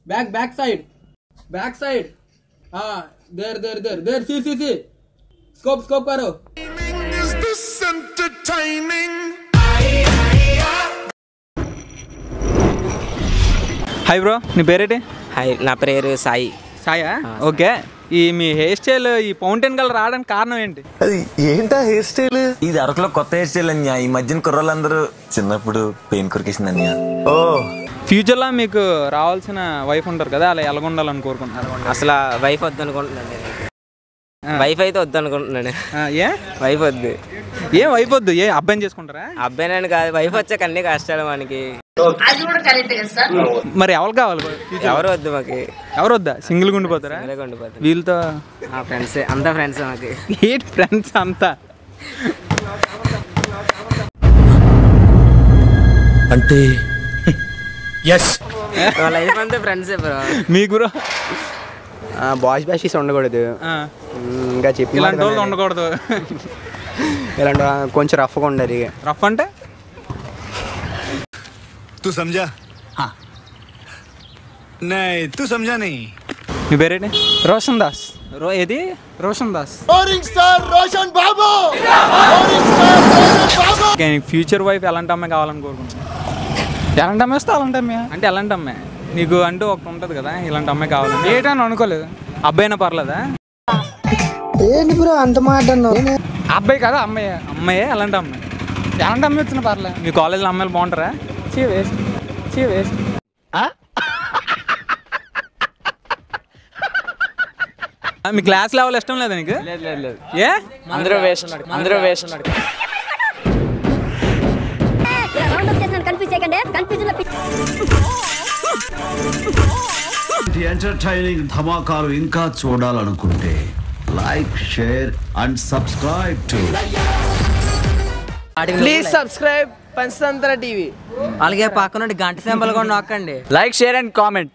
Back side. There. See. Scope karo. Is this entertaining? Hi bro, నీ పేరేంటి? Hi, నా పేరు సాయి. సాయా? ఓకే. ఈ మీ హెయిర్ స్టైల్ ఈ ఫౌంటైన్ కలర్ రావడానికి కారణం ఏంటి? అది ఏంటా హెయిర్ స్టైల్? ఇది అరకులో కొత్త హెయిర్ స్టైల్ అన్యా. ఈ మధ్యన కుర్రోళ్ళందరూ చిన్నప్పుడు పెయిన్ కొరికేసింది అన్యా. ఓ, ఫ్యూచర్లో మీకు రావాల్సిన వైఫ్ ఉంటారు కదా, అలా ఎలాగుండాలని కోరుకుంటున్నారు? అసలు వైఫ్ వద్దు అనుకుంటున్నాను. వైఫ్ అయితే వద్దు అనుకుంటున్నాను. ఏ వైఫ్ వద్దు? ఏం వైఫ్ వద్దు? ఏ అబ్బాయిని చేసుకుంటారా? అబ్బాయినని కాదు, వైఫ్ వచ్చాక అన్ని కష్టాలు మనకి. మరి ఎవరు కావాలి? ఎవరు వద్దు మాకు. ఎవరు వద్దా? సింగిల్గా ఉండిపోతారా? వీళ్ళతో ఫ్రెండ్స్ అంతా ఫ్రెండ్స్ మాకు. ఏంటి ఫ్రెండ్స్ అంతా? అంటే లైఫ్ అంతా ఫ్రెండ్సే బ్రో. మీకు బ్రో బాయ్స్ బ్యాషీస్ ఉండకూడదు, ఇంకా చెప్పి ఇలాంటి వాళ్ళు ఉండకూడదు. ఇలాంటి కొంచెం రఫ్గా ఉండాలి. రఫ్ అంటే तू समझा? हाँ नहीं, तू समझा नहीं. మీ పేరేంటి? రోషన్ దాస్. ఏది? రోషన్ దాస్. ఫ్యూచర్ వైఫ్ ఎలాంటి అమ్మాయి కావాలని కోరుకుంటున్నాను? ఎలాంటి అమ్మాయి వస్తే అలాంటి అమ్మాయి. అంటే ఎలాంటి అమ్మాయి నీకు అంటూ ఒకటి ఉంటుంది కదా, ఇలాంటి అమ్మాయి కావాలని? ఏటని అనుకోలేదు. అబ్బాయినా పర్లేదా? ఏంటి బ్రో అంత మాట అబ్బాయి కదా అమ్మాయి. అమ్మాయే ఎలాంటి అమ్మాయి? ఎలాంటి అమ్మాయి వచ్చినా పర్లేదు. మీ కాలేజీలో అమ్మాయిలు బాగుంటారా? చీవేస్ మీ క్లాస్ లెవెల్ ఇష్టం లేదా నీకు? లేదు. ఏ? అందరూ వేస్ట్. ఎంటర్టైనింగ్ ధమాకాలు ఇంకా చూడాలనుకుంటే like, share and subscribe to please subscribe Panchatantra TV. అలాగే పక్కన గంట సింబల్ కూడా నొక్కండి. Like, share and comment.